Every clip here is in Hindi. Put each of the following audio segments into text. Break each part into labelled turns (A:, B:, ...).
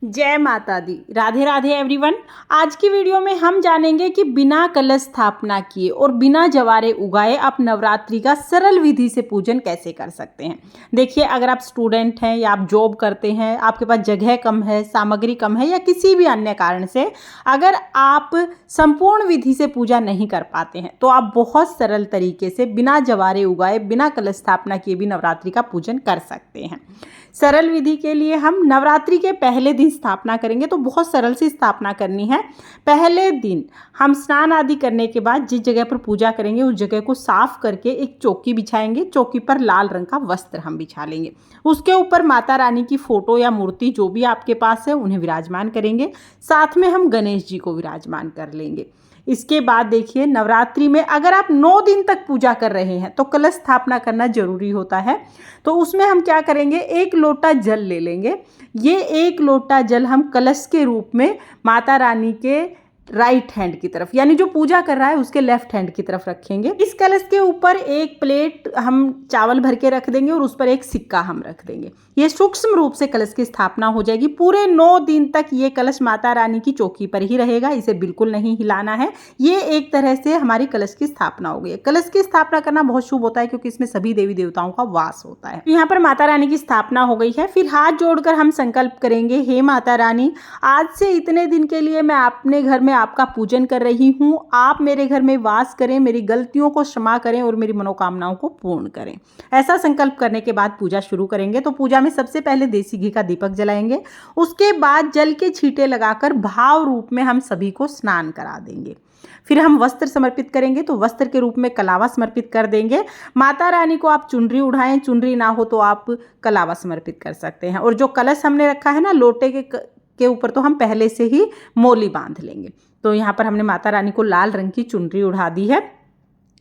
A: जय माता दी। राधे राधे एवरीवन। आज की वीडियो में हम जानेंगे कि बिना कलश स्थापना किए और बिना जवारे उगाए आप नवरात्रि का सरल विधि से पूजन कैसे कर सकते हैं। देखिए, अगर आप स्टूडेंट हैं या आप जॉब करते हैं, आपके पास जगह कम है, सामग्री कम है या किसी भी अन्य कारण से अगर आप संपूर्ण विधि से पूजा नहीं कर पाते हैं तो आप बहुत सरल तरीके से बिना जवारे उगाए, बिना कलश स्थापना किए भी नवरात्रि का पूजन कर सकते हैं। सरल विधि के लिए हम नवरात्रि के पहले दिन स्थापना करेंगे, तो बहुत सरल सी स्थापना करनी है। पहले दिन हम स्नान आदि करने के बाद जिस जगह पर पूजा करेंगे उस जगह को साफ करके एक चौकी बिछाएंगे। चौकी पर लाल रंग का वस्त्र हम बिछा लेंगे। उसके ऊपर माता रानी की फोटो या मूर्ति जो भी आपके पास है उन्हें विराजमान करेंगे। साथ में हम गणेश जी को विराजमान कर लेंगे। इसके बाद देखिए, नवरात्रि में अगर आप 9 दिन तक पूजा कर रहे हैं तो कलश स्थापना करना जरूरी होता है। तो उसमें हम क्या करेंगे, 1 लोटा जल ले लेंगे। ये 1 लोटा जल हम कलश के रूप में माता रानी के राइट हैंड की तरफ, यानी जो पूजा कर रहा है उसके लेफ्ट हैंड की तरफ रखेंगे। इस कलश के ऊपर एक प्लेट हम चावल भर के रख देंगे और उस पर एक सिक्का हम रख देंगे। ये सूक्ष्म रूप से कलश की स्थापना हो जाएगी। पूरे 9 दिन तक ये कलश माता रानी की चौकी पर ही रहेगा, इसे बिल्कुल नहीं हिलाना है। ये एक तरह से हमारी कलश की स्थापना हो गई। कलश की स्थापना करना बहुत शुभ होता है क्योंकि इसमें सभी देवी देवताओं का वास होता है। यहाँ पर माता रानी की स्थापना हो गई है। फिर हाथ जोड़कर हम संकल्प करेंगे, हे माता रानी, आज से इतने दिन के लिए मैं अपने घर में आपका पूजन कर रही हूँ। आप मेरे घर में वास करें, मेरी गलतियों को क्षमा करें और मेरी मनोकामनाओं को पूर्ण करें। ऐसा संकल्प करने के बाद पूजा शुरू करेंगे। तो पूजा में सबसे पहले देसी घी का दीपक जलाएंगे। उसके बाद जल के छींटे लगाकर भाव रूप में हम सभी को स्नान करा देंगे। फिर हम वस्त्र समर्पित करेंगे। तो वस्त्र के रूप में कलावा समर्पित कर देंगे। माता रानी को आप चुनरी उठाएं, चुनरी ना हो तो आप कलावा समर्पित कर सकते हैं। और जो कलश हमने रखा है ना लोटे के ऊपर, तो हम पहले से ही मोली बांध लेंगे। तो यहाँ पर हमने माता रानी को लाल रंग की चुनरी उड़ा दी है।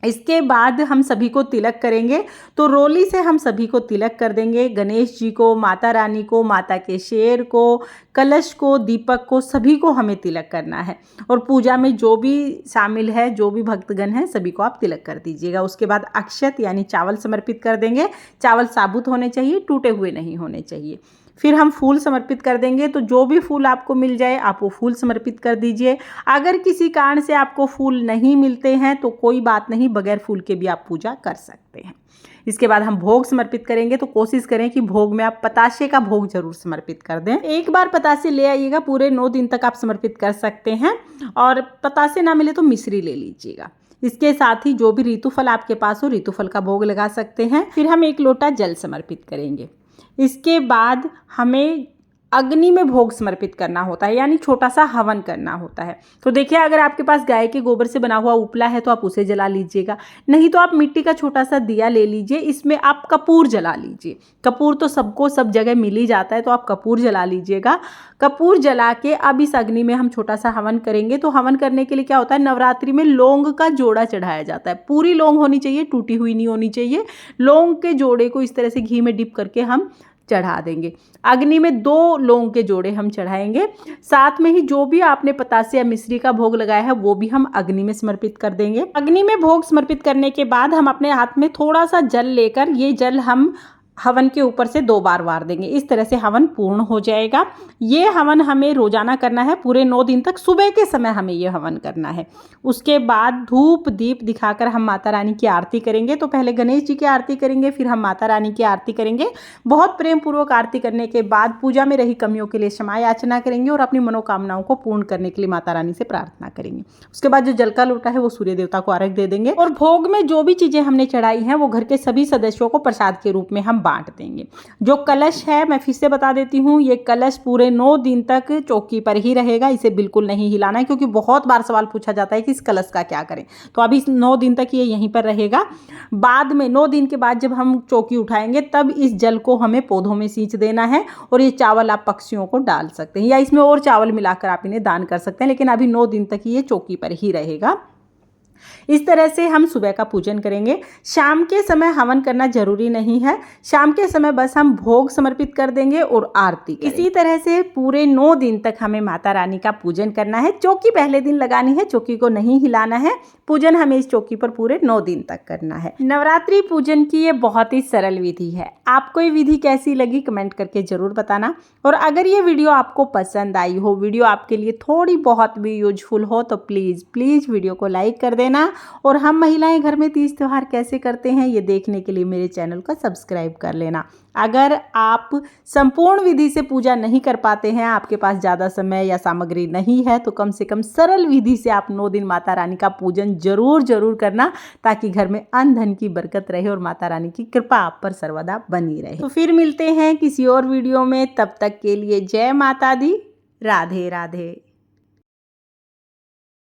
A: इसके बाद हम सभी को तिलक करेंगे। तो रोली से हम सभी को तिलक कर देंगे। गणेश जी को, माता रानी को, माता के शेर को, कलश को, दीपक को, सभी को हमें तिलक करना है। और पूजा में जो भी शामिल है, जो भी भक्तगण हैं, सभी को आप तिलक कर दीजिएगा। उसके बाद अक्षत यानी चावल समर्पित कर देंगे। चावल साबुत होने चाहिए, टूटे हुए नहीं होने चाहिए। फिर हम फूल समर्पित कर देंगे। तो जो भी फूल आपको मिल जाए आप वो फूल समर्पित कर दीजिए। अगर किसी कारण से आपको फूल नहीं मिलते हैं तो कोई बात नहीं, बगैर फूल के भी आप पूजा कर सकते हैं। इसके बाद हम भोग समर्पित करेंगे। तो कोशिश करें कि भोग में आप पतासे का भोग जरूर समर्पित कर दें। एक बार पतासे ले आइएगा, पूरे 9 दिन तक आप समर्पित कर सकते हैं। और पतासे ना मिले तो मिश्री ले लीजिएगा। इसके साथ ही जो भी ऋतुफल आपके पास हो, ऋतुफल का भोग लगा सकते हैं। फिर हम 1 लोटा जल समर्पित करेंगे। इसके बाद हमें अग्नि में भोग समर्पित करना होता है, यानी छोटा सा हवन करना होता है। तो देखिए, अगर आपके पास गाय के गोबर से बना हुआ उपला है तो आप उसे जला लीजिएगा। नहीं तो आप मिट्टी का छोटा सा दिया ले लीजिए, इसमें आप कपूर जला लीजिए। कपूर तो सबको सब जगह मिल ही जाता है, तो आप कपूर जला लीजिएगा। कपूर जला के अब इस अग्नि में हम छोटा सा हवन करेंगे। तो हवन करने के लिए क्या होता है, नवरात्रि में लौंग का जोड़ा चढ़ाया जाता है। पूरी लौंग होनी चाहिए, टूटी हुई नहीं होनी चाहिए। लौंग के जोड़े को इस तरह से घी में डिप करके हम चढ़ा देंगे। अग्नि में 2 लौंग के जोड़े हम चढ़ाएंगे। साथ में ही जो भी आपने पतासे या मिश्री का भोग लगाया है वो भी हम अग्नि में समर्पित कर देंगे। अग्नि में भोग समर्पित करने के बाद हम अपने हाथ में थोड़ा सा जल लेकर ये जल हम हवन के ऊपर से 2 बार वार देंगे। इस तरह से हवन पूर्ण हो जाएगा। ये हवन हमें रोजाना करना है, पूरे 9 दिन तक सुबह के समय हमें ये हवन करना है। उसके बाद धूप दीप दिखाकर हम माता रानी की आरती करेंगे। तो पहले गणेश जी की आरती करेंगे, फिर हम माता रानी की आरती करेंगे। बहुत प्रेम पूर्वक आरती करने के बाद पूजा में रही कमियों के लिए क्षमा याचना करेंगे और अपनी मनोकामनाओं को पूर्ण करने के लिए माता रानी से प्रार्थना करेंगे। उसके बाद जो जल का लोटा है वो सूर्य देवता को अर्घ्य दे देंगे। और भोग में जो भी चीजें हमने चढ़ाई हैं वो घर के सभी सदस्यों को प्रसाद के रूप में हम बांट देंगे। जो कलश है, मैं फिर से बता देती हूँ, ये कलश पूरे 9 दिन तक चौकी पर ही रहेगा। इसे बिल्कुल नहीं हिलाना है क्योंकि बहुत बार सवाल पूछा जाता है कि इस कलश का क्या करें। तो अभी 9 दिन तक ये यहीं पर रहेगा। बाद में 9 दिन के बाद जब हम चौकी उठाएंगे तब इस जल को हमें पौधों में सींच देना है। और ये चावल आप पक्षियों को डाल सकते हैं या इसमें और चावल मिलाकर आप इन्हें दान कर सकते हैं, लेकिन अभी 9 दिन तक ये चौकी पर ही रहेगा। इस तरह से हम सुबह का पूजन करेंगे। शाम के समय हवन करना जरूरी नहीं है, शाम के समय बस हम भोग समर्पित कर देंगे और आरती करेंगे। इसी तरह से पूरे 9 दिन तक हमें माता रानी का पूजन करना है। चौकी पहले दिन लगानी है, चौकी को नहीं हिलाना है। पूजन हमें इस चौकी पर पूरे 9 दिन तक करना है। नवरात्रि पूजन की ये बहुत ही सरल विधि है। आपको ये विधि कैसी लगी कमेंट करके जरूर बताना। और अगर ये वीडियो आपको पसंद आई हो, वीडियो आपके लिए थोड़ी बहुत भी यूजफुल हो, तो प्लीज़ वीडियो को लाइक कर देना। और हम महिलाएं घर में तीज त्योहार कैसे करते हैं ये देखने के लिए मेरे चैनल को सब्सक्राइब कर लेना। अगर आप संपूर्ण विधि से पूजा नहीं कर पाते हैं, आपके पास ज़्यादा समय या सामग्री नहीं है, तो कम से कम सरल विधि से आप 9 दिन माता रानी का पूजन जरूर करना, ताकि घर में अन्न धन की बरकत रहे और माता रानी की कृपा आप पर सर्वदा बनी रहे। तो फिर मिलते हैं किसी और वीडियो में, तब तक के लिए जय माता दी, राधे राधे।